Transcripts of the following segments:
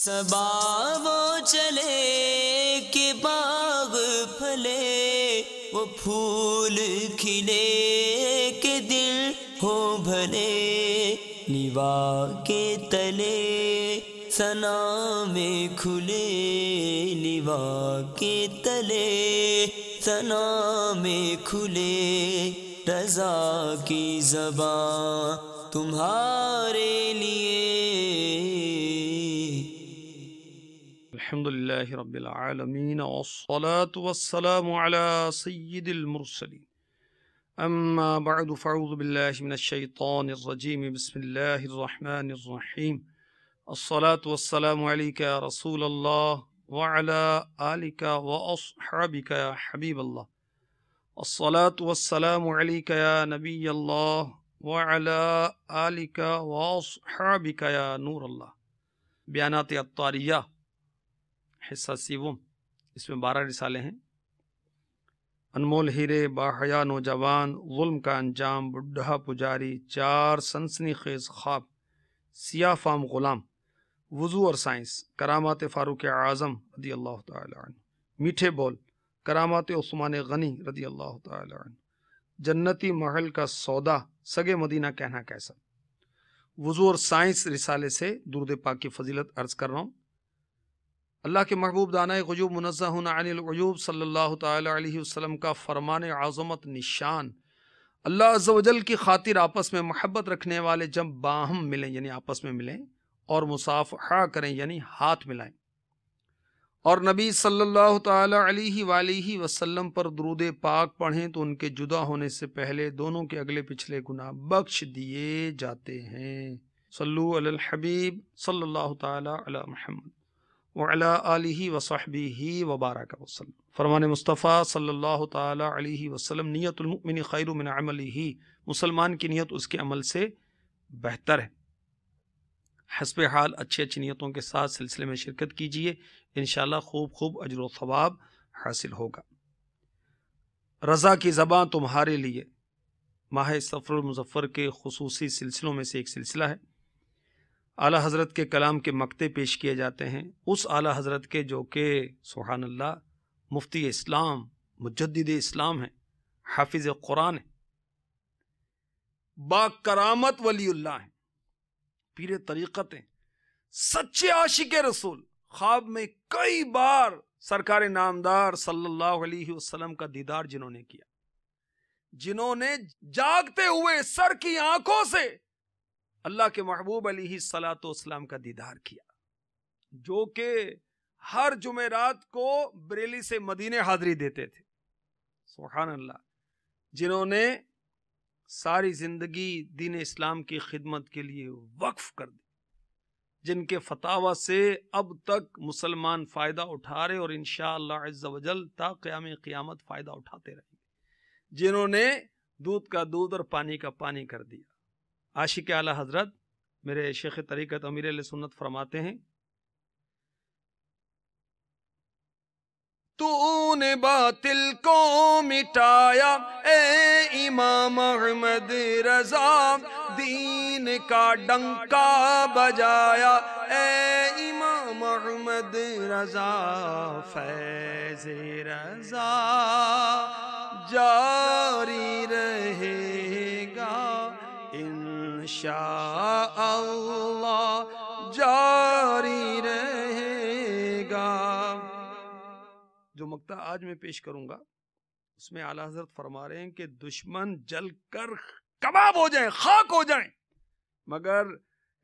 صبا وہ چلے کہ باغ پھلے، وہ پھول کھلے کہ دل ہو بھلے، لیوا کے تلے ثنا میں کھلے، لیوا کے تلے ثنا میں کھلے، رضا کی زبان تمہارے لیے۔ الحمدللہ رب العالمین والصلاة والسلام على سید المرسلین، اما بعد فاعوذ باللہ من الشیطان الرجیم، بسم اللہ الرحمن الرحیم، الصلاة والسلام علیک یا رسول اللہ وعلى آلک واصحابک یا حبیب اللہ، الصلاة والسلام علیک یا نبی اللہ وعلى آلک واصحابک یا نور اللہ۔ بیانات عطاریہ حصہ سیوم، اس میں 12 رسالے ہیں۔ انمول ہیرے، باحیا نوجوان، ظلم کا انجام، بڈھا پجاری، 4 سنسنی خیز خواب، سیاہ فام غلام، وضو اور سائنس، کرامات فاروق اعظم رضی اللہ تعالی عنہ، میٹھے بول، کرامات عثمان غنی رضی اللہ تعالی عنہ، جنتی محل کا سودا، سگے مدینہ کہنا کیسا۔ وضو اور سائنس رسالے سے درود پاک کی فضیلت عرض کر رہا ہوں۔ اللہ کے محبوب دانہ غیوب منزہ عن العیوب صلی اللہ تعالی علیہ وسلم کا فرمان عظمت نشان، اللہ عز و جل کی خاطر آپس میں محبت رکھنے والے جب باہم ملیں، یعنی آپس میں ملیں اور مصافحہ کریں، یعنی ہاتھ ملائیں، اور نبی صلی اللہ تعالی علیہ وآلہ وسلم پر درود پاک پڑھیں تو ان کے جدا ہونے سے پہلے دونوں کے اگلے پچھلے گناہ بخش دیے جاتے ہیں۔ صلو علی الحبیب صلی اللہ تعالی علی محمد وعلی آلہ وصحبہ وبارک وسلم۔ فرمان مصطفیٰ صلی اللہ تعالی علیہ وسلم، نیت المؤمن خیر من عملہ، مسلمان کی نیت اس کے عمل سے بہتر ہے۔ حسب حال اچھی اچھی نیتوں کے ساتھ سلسلے میں شرکت کیجیے، انشاءاللہ خوب اجر و ثواب حاصل ہوگا۔ رضا کی زبان تمہارے لیے ماہ صفر المظفر کے خصوصی سلسلوں میں سے ایک سلسلہ ہے۔ اعلیٰ حضرت کے کلام کے مقطع پیش کیے جاتے ہیں، اس اعلیٰ حضرت کے جو کہ سبحان اللہ مفتی اسلام، مجدد اسلام ہیں، حافظ قرآن ہیں، با کرامت ولی اللہ ہیں، پیر طریقت ہیں، سچے عاشق رسول، خواب میں کئی بار سرکار نامدار صلی اللہ علیہ وسلم کا دیدار جنہوں نے کیا، جنہوں نے جاگتے ہوئے سر کی آنکھوں سے اللہ کے محبوب علیہ الصلاۃ والسلام کا دیدار کیا، جو کہ ہر جمعرات کو بریلی سے مدینے حاضری دیتے تھے، سبحان اللہ، جنہوں نے ساری زندگی دین اسلام کی خدمت کے لیے وقف کر دی، جن کے فتاوی سے اب تک مسلمان فائدہ اٹھا رہے اور انشاءاللہ عز و جل تا قیام قیامت فائدہ اٹھاتے رہیں گے، جنہوں نے دودھ کا دودھ اور پانی کا پانی کر دیا۔ عاشق اعلیٰ حضرت میرے شیخ طریقت امیر اہل سنت فرماتے ہیں، تو نے باطل کو مٹایا اے امام احمد رضا، دین کا ڈنکا بجایا اے امام احمد رضا، فیض رضا جاری رہے گا انشاءاللہ، جاری رہے گا۔ جو مقطع آج میں پیش کروں گا اس میں اعلیٰ حضرت فرما رہے ہیں کہ دشمن جل کر کباب ہو جائیں، خاک ہو جائیں، مگر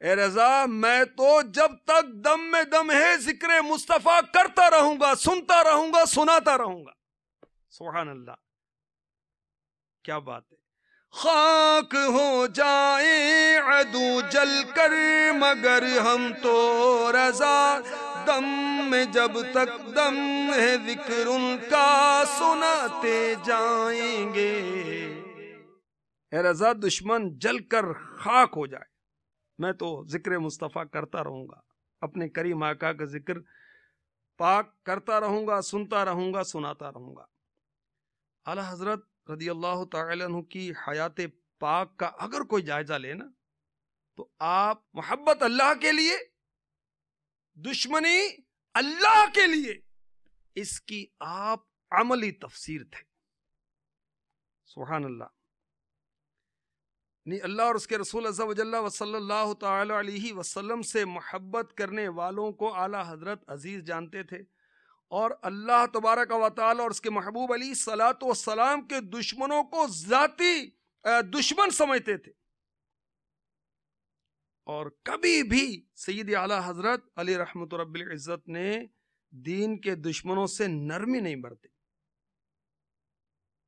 اے رضا میں تو جب تک دم میں دم ہے ذکر مصطفیٰ کرتا رہوں گا، سنتا رہوں گا، سناتا رہوں گا۔ سبحان اللہ، کیا بات ہے۔ خاک ہو جائے عدو جل کر مگر ہم تو رضا، دم میں جب تک دم ہے ذکر ان کا سناتے جائیں گے۔ اے رضا دشمن جل کر خاک ہو جائے، میں تو ذکر مصطفیٰ کرتا رہوں گا، اپنے کریم آقا کا ذکر پاک کرتا رہوں گا، سنتا رہوں گا، سناتا رہوں گا۔ اعلیٰ حضرت رضی اللہ تعالی عنہ کی حیات پاک کا اگر کوئی جائزہ لے نا تو آپ محبت اللہ کے لیے دشمنی اللہ کے لیے، اس کی آپ عملی تفسیر تھے. سبحان اللہ. نہیں، اللہ اور اس کے رسول عز و جل و صلی اللہ تعالی علیہ وسلم سے محبت کرنے والوں کو اعلیٰ حضرت عزیز جانتے تھے، اور اللہ تبارک و تعالی اور اس کے محبوب علیہ الصلاۃ والسلام کے دشمنوں کو ذاتی دشمن سمجھتے تھے. اور کبھی بھی سید اعلیٰ حضرت علی رحمت رب العزت نے دین کے دشمنوں سے نرمی نہیں برتے.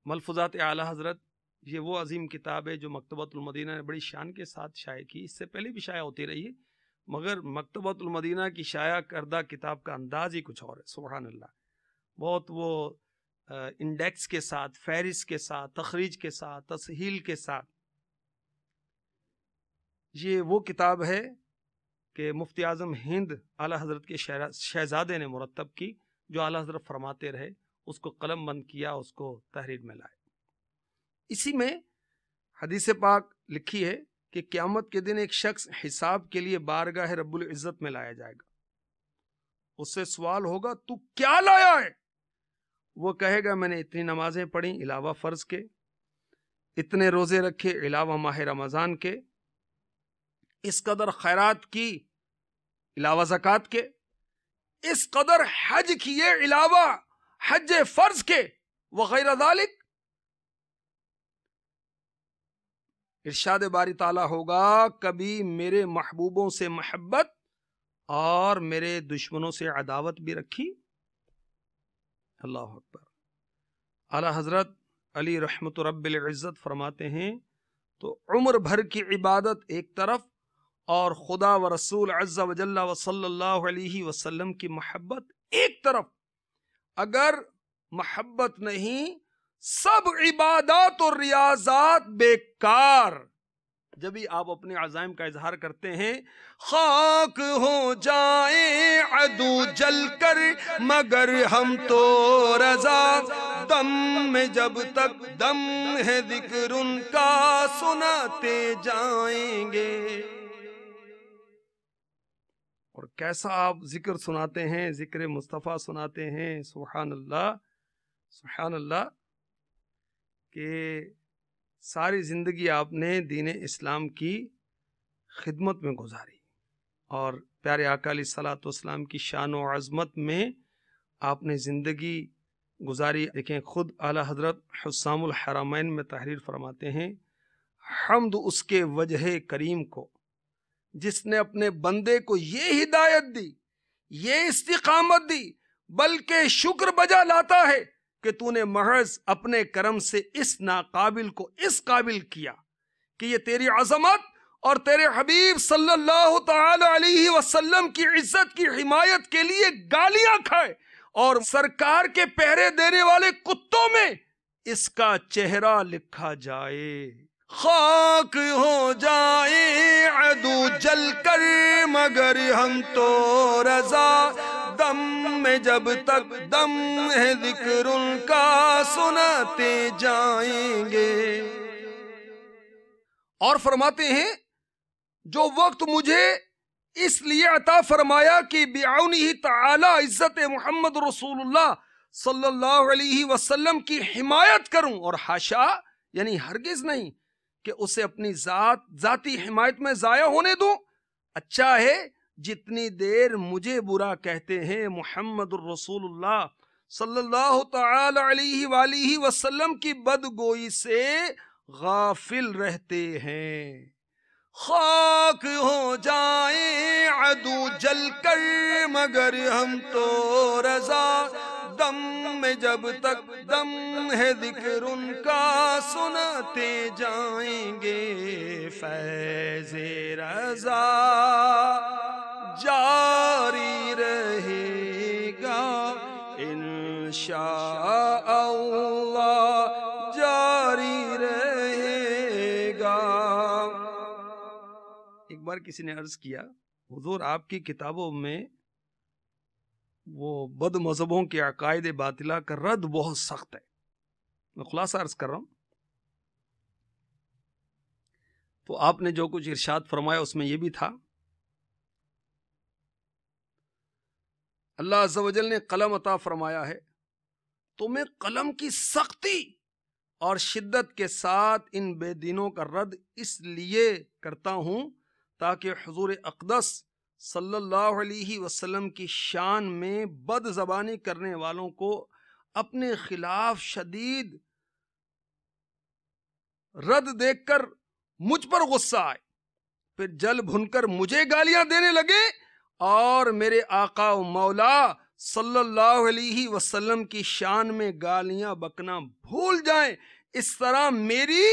ملفوظات اعلیٰ حضرت، یہ وہ عظیم کتاب ہے جو مکتبۃ المدینہ نے بڑی شان کے ساتھ شائع کی. اس سے پہلے بھی شائع ہوتی رہی ہے، مگر مکتبۃ المدینہ کی شائع کردہ کتاب کا انداز ہی کچھ اور ہے. سبحان اللہ. بہت وہ انڈیکس کے ساتھ، فہرست کے ساتھ، تخریج کے ساتھ، تصحیل کے ساتھ. یہ وہ کتاب ہے کہ مفتی اعظم ہند اعلیٰ حضرت کے شہزادے نے مرتب کی، جو اعلیٰ حضرت فرماتے رہے، اس کو قلم بند کیا، اس کو تحریر میں لائے. اسی میں حدیث پاک لکھی ہے کہ قیامت کے دن ایک شخص حساب کے لیے بارگاہ رب العزت میں لایا جائے گا. اس سے سوال ہوگا تو کیا لایا ہے؟ وہ کہے گا میں نے اتنی نمازیں پڑھی علاوہ فرض کے، اتنے روزے رکھے علاوہ ماہ رمضان کے، اس قدر خیرات کی علاوہ زکوٰۃ کے، اس قدر حج کیے علاوہ حج فرض کے، وغیرہ ذالک. ارشاد باری تعالیٰ ہوگا کبھی میرے محبوبوں سے محبت اور میرے دشمنوں سے عداوت بھی رکھی؟ اللہ اکبر. اعلیٰ حضرت علی رحمت رب العزت فرماتے ہیں تو عمر بھر کی عبادت ایک طرف اور خدا و رسول عز و جل و صلی اللہ علیہ وسلم کی محبت ایک طرف. اگر محبت نہیں، سب عبادات اور ریاضات بیکار. جبھی آپ اپنے عزائم کا اظہار کرتے ہیں، خاک ہو جائیں عدو جل کر مگر ہم تو رضا، دم میں جب تک دم ہے ذکر ان کا سناتے جائیں گے. اور کیسا آپ ذکر سناتے ہیں، ذکر مصطفیٰ سناتے ہیں. سبحان اللہ، سبحان اللہ. کہ ساری زندگی آپ نے دین اسلام کی خدمت میں گزاری، اور پیارے آقا علیہ الصلوۃ والسلام کی شان و عظمت میں آپ نے زندگی گزاری. دیکھیں خود اعلیٰ حضرت حسام الحرمین میں تحریر فرماتے ہیں، حمد اس کے وجہ کریم کو جس نے اپنے بندے کو یہ ہدایت دی، یہ استقامت دی، بلکہ شکر بجا لاتا ہے کہ تو نے محض اپنے کرم سے اس ناقابل کو اس قابل کیا کہ یہ تیری عظمت اور تیرے حبیب صلی اللہ تعالی علیہ وسلم کی عزت کی حمایت کے لیے گالیاں کھائے، اور سرکار کے پہرے دینے والے کتوں میں اس کا چہرہ لکھا جائے. خاک ہو جائے عدو جل کر مگر ہم تو رضا، دم میں جب تک دم ہے ذکر ان کا سناتے جائیں گے. اور فرماتے ہیں جو وقت مجھے اس لیے عطا فرمایا کہ بعونہ تعالی عزت محمد رسول اللہ صلی اللہ علیہ وسلم کی حمایت کروں، اور حاشا یعنی ہرگز نہیں کہ اسے اپنی ذاتی حمایت میں ضائع ہونے دوں. اچھا ہے جتنی دیر مجھے برا کہتے ہیں محمد الرسول اللہ صلی اللہ تعالی علیہ وآلہ وسلم کی بدگوئی سے غافل رہتے ہیں. خاک ہو جائیں عدو جل کر مگر ہم تو رضا، دم میں جب تک دم ہے ذکر ان کا سناتے جائیں گے. فیض رضا جاری رہے گا انشاء اللہ، جاری رہے گا. ایک بار کسی نے عرض کیا حضور آپ کی کتابوں میں وہ بد مذہبوں کے عقائد باطلہ کا رد بہت سخت ہے. میں خلاصہ عرض کر رہا ہوں. تو آپ نے جو کچھ ارشاد فرمایا اس میں یہ بھی تھا اللہ عز و جل نے قلم عطا فرمایا ہے تو میں قلم کی سختی اور شدت کے ساتھ ان بے دینوں کا رد اس لیے کرتا ہوں تاکہ حضور اقدس صلی اللہ علیہ وسلم کی شان میں بد زبانی کرنے والوں کو اپنے خلاف شدید رد دیکھ کر مجھ پر غصہ آئے، پھر جل بھن کر مجھے گالیاں دینے لگے اور میرے آقا و مولا صلی اللہ علیہ وسلم کی شان میں گالیاں بکنا بھول جائیں۔ اس طرح میری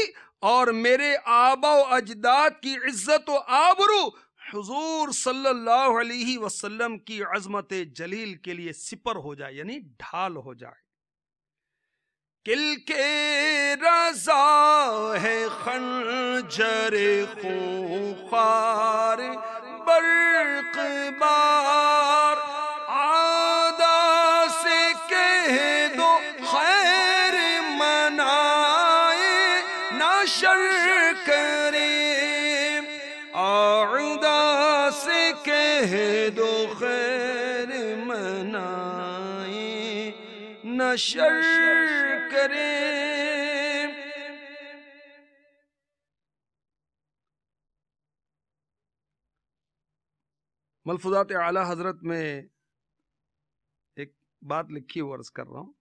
اور میرے آبا و اجداد کی عزت و آبرو حضور صلی اللہ علیہ وسلم کی عظمت جلیل کے لیے سپر ہو جائے، یعنی ڈھال ہو جائے۔ کل کے رضا ہے خنجر خونخوار برق بار، عادہ سے کہہ دو خیر منائے نہ شر کرے، عادہ سے کہہ دو خیر منائے نہ شر کرے۔ ملفوظات اعلی حضرت میں ایک بات لکھی وہ عرض کر رہا ہوں۔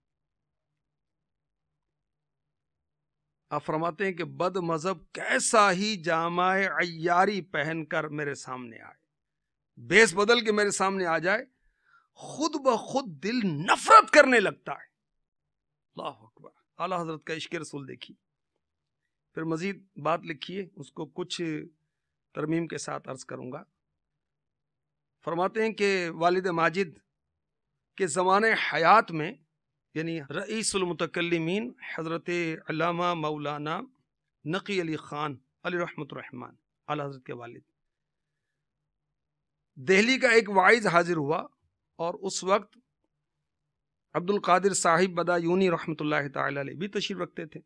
آپ فرماتے ہیں کہ بد مذہب کیسا ہی جامہ عیاری پہن کر میرے سامنے آئے، بیس بدل کے میرے سامنے آ جائے، خود بخود دل نفرت کرنے لگتا ہے۔ اللہ اکبر، اعلی حضرت کا عشق رسول دیکھیے۔ پھر مزید بات لکھیے، اس کو کچھ ترمیم کے ساتھ عرض کروں گا۔ فرماتے ہیں کہ والد ماجد کے زمانے حیات میں، یعنی رئیس المتکلمین حضرت علامہ مولانا نقی علی خان علی رحمۃ الرحمان اعلی حضرت کے والد، دہلی کا ایک واعظ حاضر ہوا اور اس وقت عبد القادر صاحب بدایونی رحمۃ اللہ تعالی علیہ بھی تشریف رکھتے تھے۔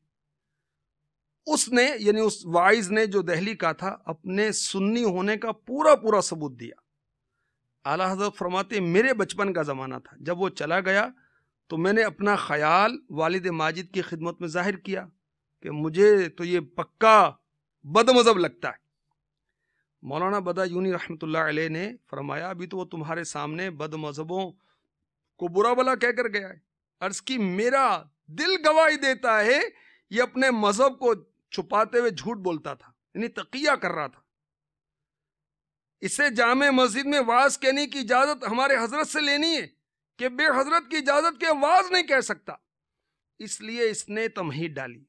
اس نے، یعنی اس واعظ نے جو دہلی کا تھا، اپنے سنی ہونے کا پورا ثبوت دیا۔ اعلیٰ حضرت فرماتے میرے بچپن کا زمانہ تھا، جب وہ چلا گیا تو میں نے اپنا خیال والد ماجد کی خدمت میں ظاہر کیا کہ مجھے تو یہ پکا بد مذہب لگتا ہے۔ مولانا بدایونی رحمۃ اللہ علیہ نے فرمایا ابھی تو وہ تمہارے سامنے بد مذہبوں کو برا بلا کہہ کر گیا ہے۔ عرض کی میرا دل گواہی دیتا ہے یہ اپنے مذہب کو چھپاتے ہوئے جھوٹ بولتا تھا، یعنی تقیہ کر رہا تھا۔ اسے جامع مسجد میں واز کہنے کی اجازت ہمارے حضرت سے لینی ہے کہ بے حضرت کی اجازت کے واز نہیں کہہ سکتا، اس لیے اس نے تمہید ڈالی۔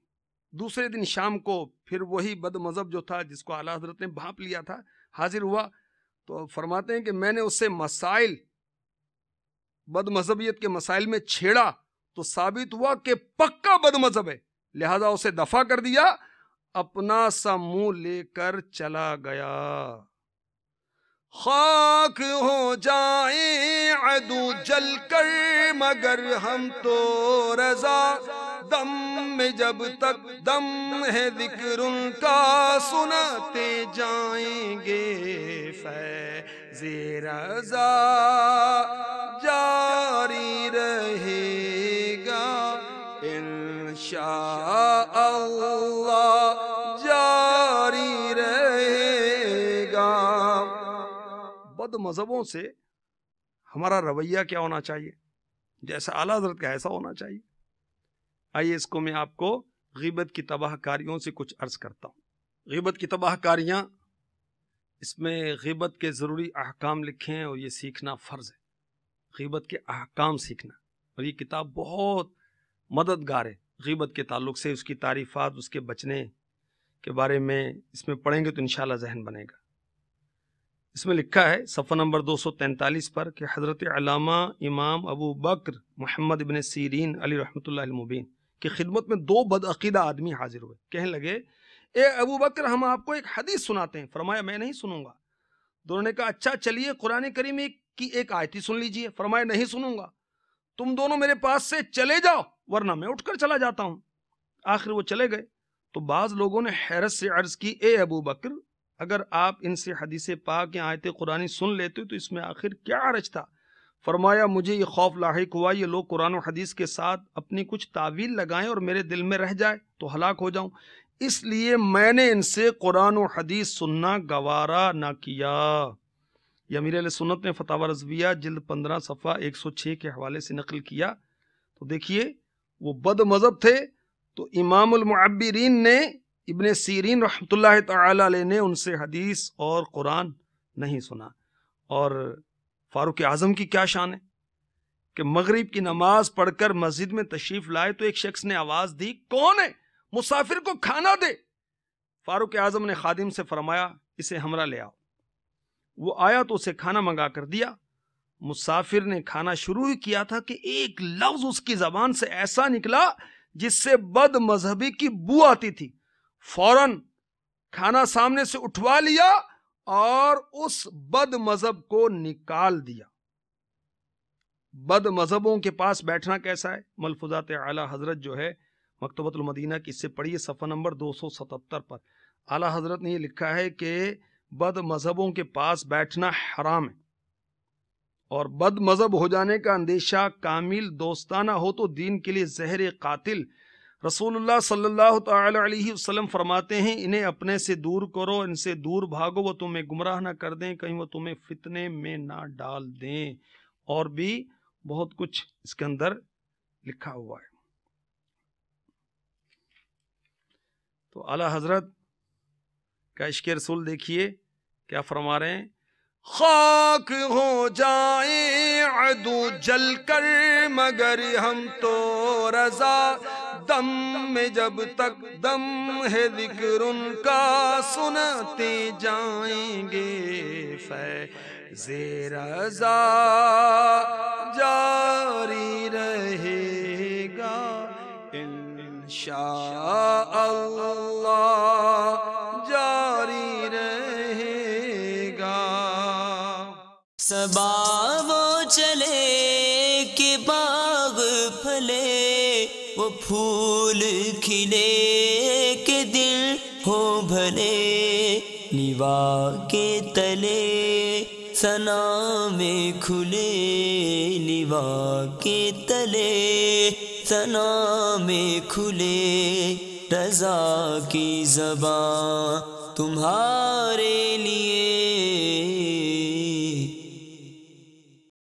دوسرے دن شام کو پھر وہی بد مذہب جو تھا، جس کو اعلیٰ حضرت نے بھانپ لیا تھا، حاضر ہوا تو فرماتے ہیں کہ میں نے اس سے مسائل، بد مذہبیت کے مسائل میں چھیڑا تو ثابت ہوا کہ پکا بد مذہب ہے، لہذا اسے دفع کر دیا، اپنا سا منہ لے کر چلا گیا۔ خاک ہو جائیں عدو جل کر مگر ہم تو رضا، دم میں جب تک دم ہے ذکر ان کا سناتے جائیں گے، فیض رضا جاری رہے گا انشاء اللہ، جاری رہے گا۔ بد مذہبوں سے ہمارا رویہ کیا ہونا چاہیے؟ جیسا اعلیٰ حضرت کا ایسا ہونا چاہیے۔ آئیے اس کو میں آپ کو غیبت کی تباہ کاریوں سے کچھ عرض کرتا ہوں۔ غیبت کی تباہ کاریاں، اس میں غیبت کے ضروری احکام لکھے ہیں اور یہ سیکھنا فرض ہے، غیبت کے احکام سیکھنا، اور یہ کتاب بہت مددگار ہے غیبت کے تعلق سے۔ اس کی تعریفات، اس کے بچنے کے بارے میں اس میں پڑھیں گے تو انشاءاللہ ذہن بنے گا۔ اس میں لکھا ہے صفحہ نمبر 243 پر کہ حضرت علامہ امام ابو بکر محمد ابن سیرین علی رحمۃ اللہ المبین کی خدمت میں دو بدعقیدہ آدمی حاضر ہوئے، کہنے لگے اے ابو بکر ہم آپ کو ایک حدیث سناتے ہیں۔ فرمایا میں نہیں سنوں گا۔ دونوں نے کہا اچھا چلیے قرآن کریم کی ایک آیت ہی سن لیجئے۔ فرمایا نہیں سنوں گا، تم دونوں میرے پاس سے چلے جاؤ ورنہ میں اٹھ کر چلا جاتا ہوں۔ آخر وہ چلے گئے تو بعض لوگوں نے حیرت سے عرض کی اے ابو بکر اگر آپ ان سے حدیث پاک یا آیت قرآنی سن لیتے تو اس میں آخر کیا حرج تھا؟ فرمایا مجھے یہ خوف لاحق ہوا یہ لوگ قرآن و حدیث کے ساتھ اپنی کچھ تعویل لگائیں اور میرے دل میں رہ جائے تو ہلاک ہو جاؤں، اس لیے میں نے ان سے قرآن و حدیث سننا گوارا نہ کیا۔ یہ امیر اہل سنت نے فتاوی رضویہ جلد 15 صفحہ 106 کے حوالے سے نقل کیا۔ تو دیکھیے وہ بد مذہب تھے، تو امام المعبرین نے ابن سیرین رحمۃ اللہ تعالی علیہ نے ان سے حدیث اور قرآن نہیں سنا۔ اور فاروق اعظم کی کیا شان ہے کہ مغرب کی نماز پڑھ کر مسجد میں تشریف لائے تو ایک شخص نے آواز دی، کون ہے؟ مسافر کو کھانا دے۔ فاروق اعظم نے خادم سے فرمایا اسے ہمراہ لے آؤ۔ وہ آیا تو اسے کھانا منگا کر دیا۔ مسافر نے کھانا شروع ہی کیا تھا کہ ایک لفظ اس کی زبان سے ایسا نکلا جس سے بد مذہبی کی بو آتی تھی۔ فوراً کھانا سامنے سے اٹھوا لیا اور اس بد مذہب کو نکال دیا۔ بد مذہبوں کے پاس بیٹھنا کیسا ہے؟ ملفوظات اعلی حضرت جو ہے مکتبۃ المدینہ کی، اس سے پڑھیے صفحہ نمبر 277 پر۔ اعلی حضرت نے یہ لکھا ہے کہ بد مذہبوں کے پاس بیٹھنا حرام ہے، اور بد مذہب ہو جانے کا اندیشہ کامل دوستانہ ہو تو دین کے لیے زہر قاتل۔ رسول اللہ صلی اللہ تعالی علیہ وسلم فرماتے ہیں انہیں اپنے سے دور کرو، ان سے دور بھاگو، وہ تمہیں گمراہ نہ کر دیں، کہیں وہ تمہیں فتنے میں نہ ڈال دیں۔ اور بھی بہت کچھ اس کے اندر لکھا ہوا ہے۔ تو اعلی حضرت کا عشق رسول دیکھیے کیا فرما رہے ہیں، خاک ہو جائیں عدو جل کر مگر ہم تو رضا، دم میں جب تک دم ہے ذکر ان کا سنتے جائیں گے، فیض رضا جاری رہے گا انشاء اللہ جاری رہے گا۔ صبا وہ چلے کہ باغ پھلے، وہ پھول کھلے کہ دل ہو بھلے، لیوا کے تلے ثنا میں کھلے، لیوا کے تلے ثنا میں کھلے، رضا کی زبان تمہارے لیے